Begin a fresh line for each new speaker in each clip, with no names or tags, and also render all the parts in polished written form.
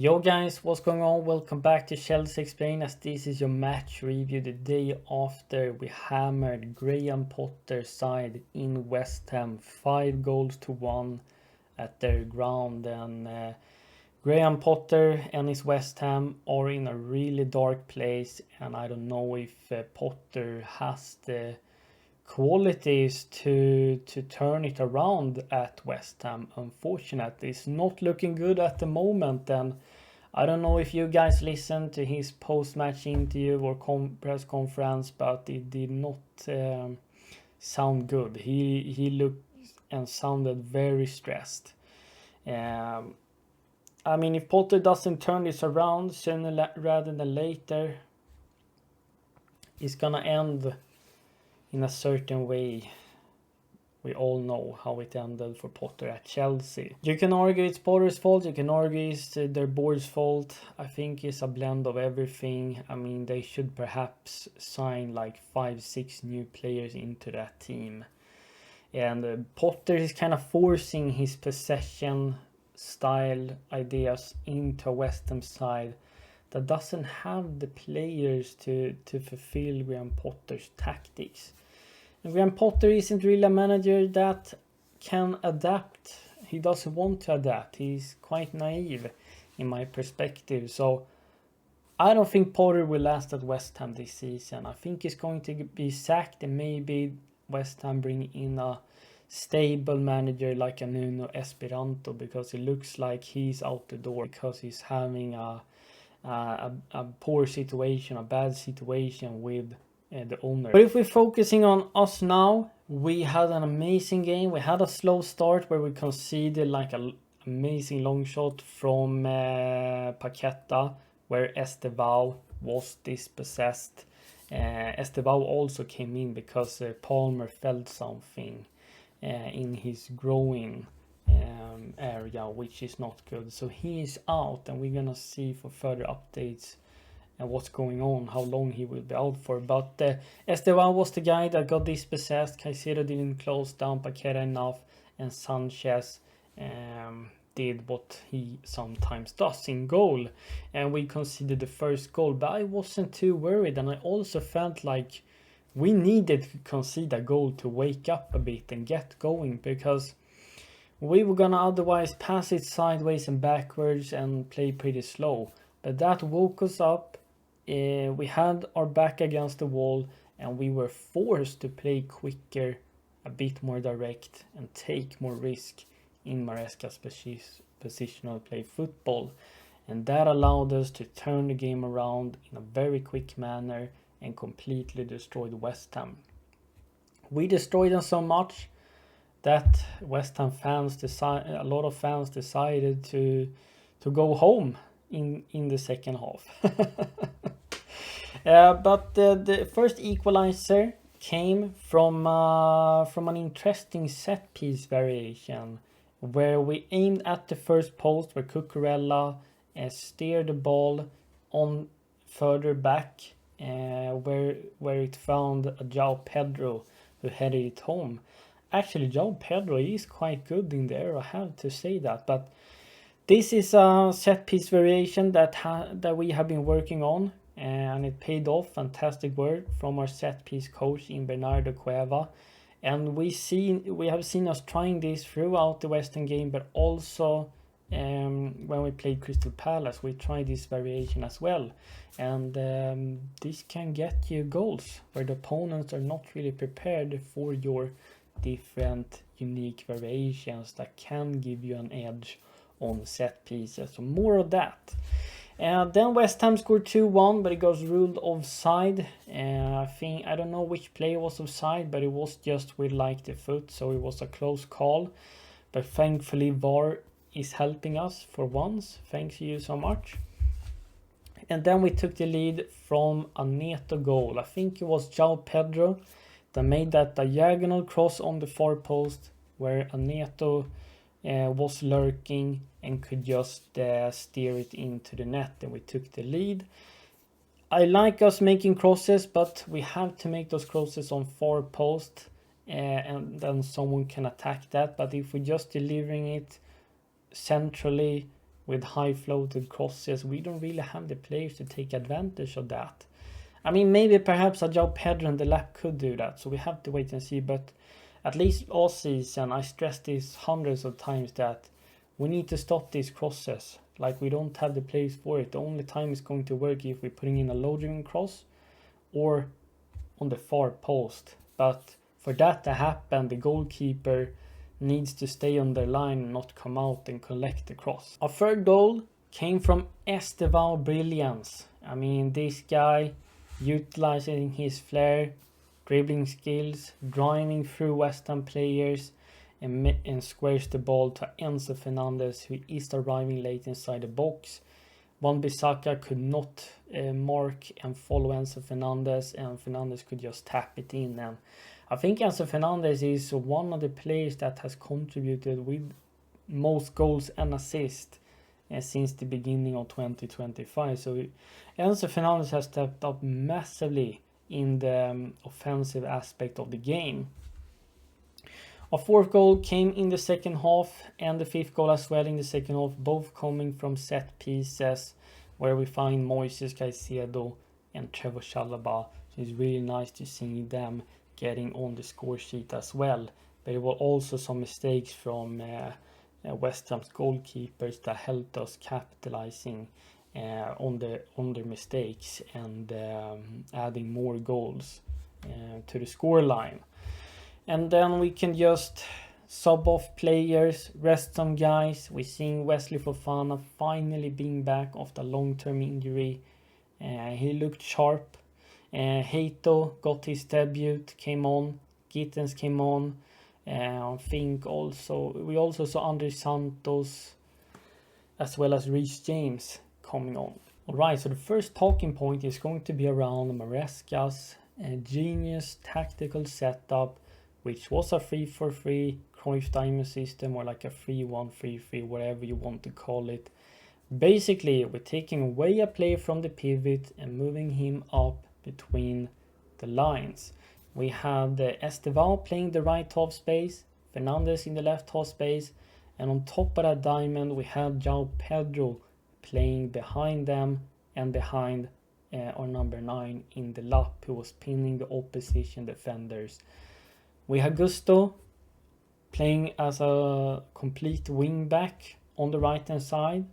Yo guys, what's going on? Welcome back to Chelsea Explained, as this is your match review the day after we hammered Graham Potter's side in West Ham 5 goals to 1 at their ground. And Graham Potter and his West Ham are in a really dark place, and I don't know if Potter has the qualities to turn it around at West Ham. Unfortunately, it's not looking good at the moment, and I don't know if you guys listened to his post-match interview or press conference, but it did not sound good. He looked and sounded very stressed. Um, I mean, if Potter doesn't turn this around sooner rather than later, it's gonna end in a certain way. We all know how it ended for Potter at Chelsea. You can argue it's Potter's fault, you can argue it's their board's fault. I think it's a blend of everything. I mean, they should perhaps sign like 5-6 new players into that team. And Potter is kind of forcing his possession style ideas into a West Ham side that doesn't have the players to fulfill Graham Potter's tactics. And Graham Potter isn't really a manager that can adapt. He doesn't want to adapt. He's quite naive in my perspective. So I don't think Potter will last at West Ham this season. I think he's going to be sacked, and maybe West Ham bring in a stable manager like a Nuno Esperanto, because it looks like he's out the door because he's having a poor situation, a bad situation with the owner. But if we're focusing on us now, we had an amazing game. We had a slow start where we conceded like an amazing long shot from Paqueta, where Estevao was dispossessed. Estevao also came in because Palmer felt something in his groin area, which is not good. So he is out, and we're gonna see for further updates and what's going on, how long he will be out for. But Esteban was the guy that got dispossessed. Caicedo didn't close down Paqueta enough, and Sanchez did what he sometimes does in goal, and we conceded the first goal. But I wasn't too worried, and I also felt like we needed to concede a goal to wake up a bit and get going, because we were gonna otherwise pass it sideways and backwards and play pretty slow. But that woke us up. We had our back against the wall, and we were forced to play quicker, a bit more direct, and take more risk in Maresca's positional play football. And that allowed us to turn the game around in a very quick manner and completely destroy the West Ham. We destroyed them so much that West Ham fans a lot of fans decided to go home in the second half. But the first equalizer came from an interesting set piece variation, where we aimed at the first post, where Cucurella steered the ball on further back, where it found João Pedro, who headed it home. Actually, João Pedro is quite good in there, I have to say that. But this is a set piece variation that we have been working on, and it paid off. Fantastic work from our set piece coach in Bernardo Cueva. And we have seen us trying this throughout the Western game, but also when we played Crystal Palace, we tried this variation as well. And this can get you goals where the opponents are not really prepared for your different unique variations that can give you an edge on set pieces. So more of that. And then West Ham scored 2-1, but it was ruled offside. I don't know which player was offside, but it was just with like the foot, so it was a close call. But thankfully VAR is helping us for once. Thanks to you so much. And then we took the lead from a Neto goal. I think it was João Pedro that made that diagonal cross on the far post, where Neto was lurking and could just steer it into the net, and we took the lead. I like us making crosses, but we have to make those crosses on far post, and then someone can attack that. But if we're just delivering it centrally with high floated crosses. We don't really have the players to take advantage of that. I mean, maybe perhaps a João Pedro and Delap could do that, so we have to wait and see. But at least all season, I stressed this hundreds of times that we need to stop these crosses. Like, we don't have the players for it. The only time it's going to work if we're putting in a low-driven cross or on the far post. But for that to happen, the goalkeeper needs to stay on their line and not come out and collect the cross. Our third goal came from Estevão Brilliance. I mean, this guy utilizing his flair, dribbling skills, driving through West Ham players, and squares the ball to Enzo Fernandez, who is arriving late inside the box. Wan-Bissaka could not mark and follow Enzo Fernandez, and Fernandez could just tap it in. And I think Enzo Fernandez is one of the players that has contributed with most goals and assists since the beginning of 2025. So Enzo Fernandez has stepped up massively in the offensive aspect of the game. Our fourth goal came in the second half, and the fifth goal as well in the second half, both coming from set pieces where we find Moises Caicedo and Trevor Chalobah. So it's really nice to see them getting on the score sheet as well. But there were also some mistakes from West Ham's goalkeepers that helped us capitalizing on their mistakes and adding more goals to the score line. And then we can just sub off players, rest some guys. We're seeing Wesley Fofana finally being back after long-term injury. He looked sharp. Hato got his debut, came on. Gittens came on. I think we also saw Andre Santos as well as Reece James coming on. Alright, so the first talking point is going to be around Maresca's genius tactical setup, which was a 3-4-3 Cruyff Diamond system, or like a 3-1-3-3, whatever you want to call it. Basically, we're taking away a player from the pivot and moving him up between the lines. We had Estevão playing the right half space, Fernandez in the left half space, and on top of that diamond we had João Pedro playing behind them and behind our number 9 in the lap, who was pinning the opposition defenders. We had Gusto playing as a complete wing back on the right hand side,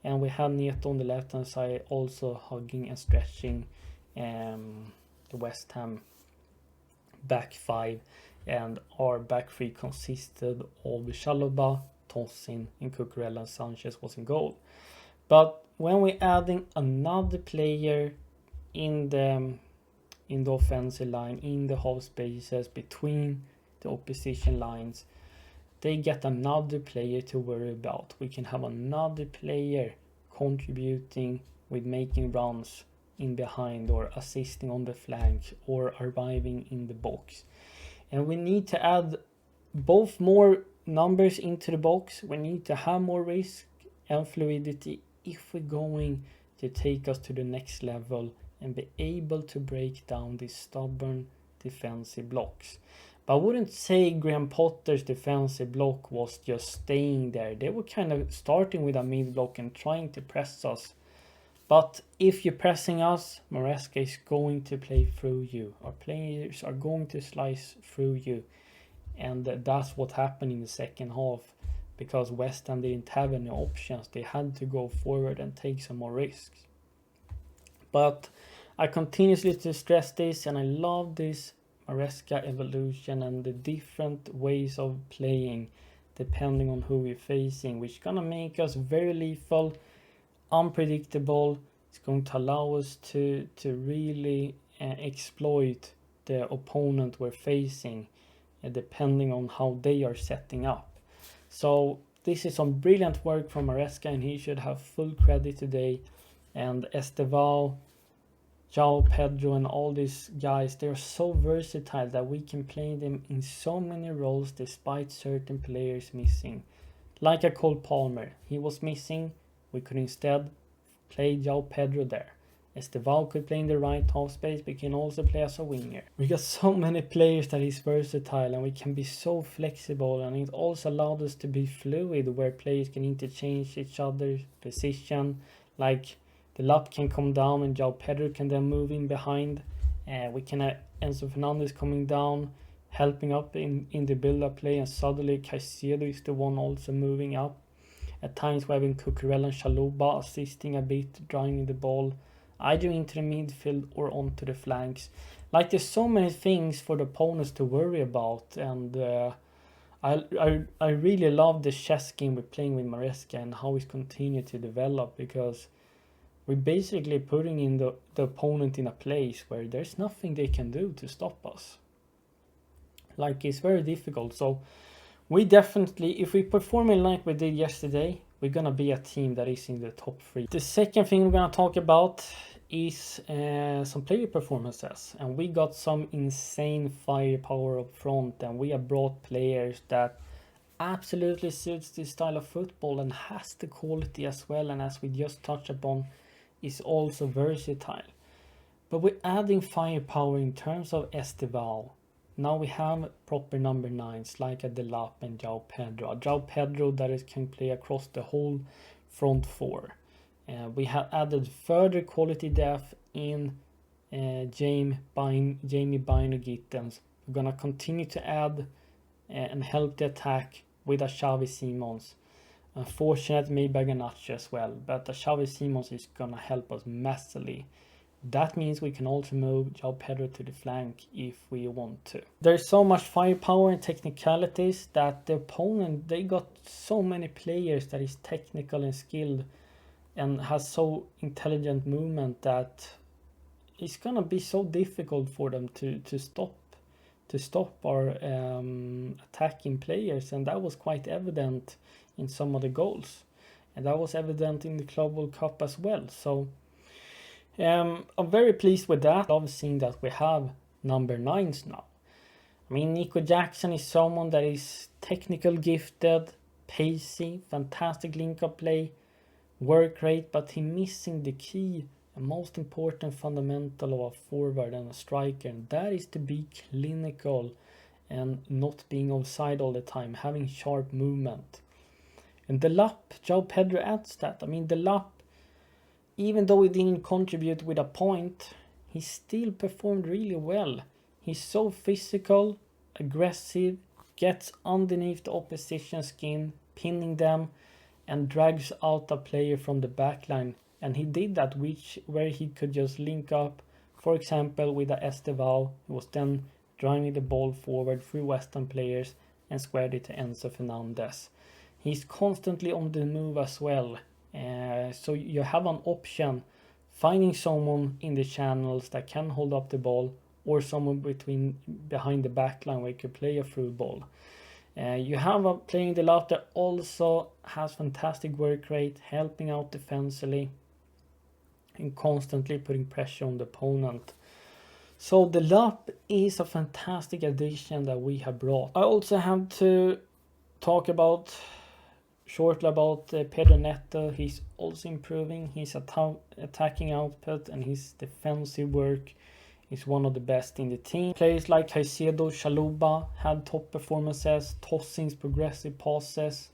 and we had Neto on the left hand side also hugging and stretching the West Ham back 5, and our back 3 consisted of Chalobah, Tosin, and Cucurella, and Sanchez was in goal. But when we're adding another player in the offensive line, in the half spaces between the opposition lines, they get another player to worry about. We can have another player contributing with making runs in behind or assisting on the flank or arriving in the box. And we need to add both more numbers into the box. We need to have more risk and fluidity if we're going to take us to the next level and be able to break down these stubborn defensive blocks. But I wouldn't say Graham Potter's defensive block was just staying there. They were kind of starting with a mid block and trying to press us. But if you're pressing us, Maresca is going to play through you. Our players are going to slice through you. And that's what happened in the second half, because West Ham didn't have any options. They had to go forward and take some more risks. But I continuously to stress this, and I love this Maresca evolution and the different ways of playing depending on who we're facing, which is gonna make us very lethal, unpredictable. It's going to allow us to really exploit the opponent we're facing depending on how they are setting up. So this is some brilliant work from Maresca, and he should have full credit today. And Estevão, João Pedro, and all these guys, they're so versatile that we can play them in so many roles despite certain players missing. Like a Cole Palmer, he was missing. We could instead play João Pedro there. Estevao could play in the right half space, but can also play as a winger. We got so many players that is versatile, and we can be so flexible, and it also allowed us to be fluid, where players can interchange each other's position. Like Delap can come down and João Pedro can then move in behind. We can have Enzo Fernandez coming down, helping up in the build-up play, and suddenly Caicedo is the one also moving up. At times we're having Cucurella and Chalobah assisting a bit, driving the ball either into the midfield or onto the flanks. Like, there's so many things for the opponents to worry about, and I really love the chess game we're playing with Maresca and how he's continued to develop, because we're basically putting in the opponent in a place where there's nothing they can do to stop us. Like, it's very difficult. So we definitely, if we perform like we did yesterday, we're gonna be a team that is in the top 3. The second thing we're gonna talk about is some player performances, and we got some insane firepower up front, and we have brought players that absolutely suits this style of football and has the quality as well, and as we just touched upon, is also versatile. But we're adding firepower in terms of Estevao. Now we have proper number 9s like a Delap and João Pedro. A João Pedro that can play across the whole front 4. We have added further quality depth in Jamie Bynoe-Gittens. We're gonna continue to add and help the attack with a Xavi Simons. Unfortunate maybe Garnacho as well, but the Xavi Simons is gonna help us massively. That means we can also move João Pedro to the flank if we want to. There's so much firepower and technicalities that the opponent, they got so many players that is technical and skilled and has so intelligent movement that it's gonna be so difficult for them to stop our attacking players, and that was quite evident in some of the goals, and that was evident in the Club World Cup as well. So I'm very pleased with that. I love seeing that we have number 9s now. I mean, Nico Jackson is someone that is technical gifted, pacey, fantastic link-up play, work rate, but he's missing the key and most important fundamental of a forward and a striker, and that is to be clinical and not being offside all the time, having sharp movement. And Delap, João Pedro adds that. I mean, Delap, even though he didn't contribute with a point, he still performed really well. He's so physical, aggressive, gets underneath the opposition skin, pinning them, and drags out a player from the backline. And he did that where he could just link up, for example, with a Estevao, who was then driving the ball forward through West Ham players and squared it to Enzo Fernandez. He's constantly on the move as well. So you have an option, finding someone in the channels that can hold up the ball, or someone behind the backline where you could play a through ball. You have a player in the left that also has fantastic work rate, helping out defensively and constantly putting pressure on the opponent. So the Delap is a fantastic addition that we have brought. I also have to talk shortly about Pedro Neto. He's also improving his attacking output, and his defensive work is one of the best in the team. Players like Caicedo, Chalobah had top performances. Tossing's progressive passes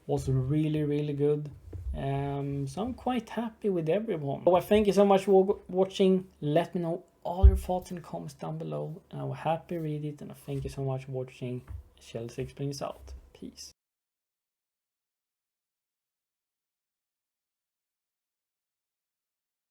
was really, really good. So I'm quite happy with everyone. So I thank you so much for watching. Let me know all your thoughts in the comments down below, and I will happily read it. And I thank you so much for watching. Chelsea Explains out. Peace.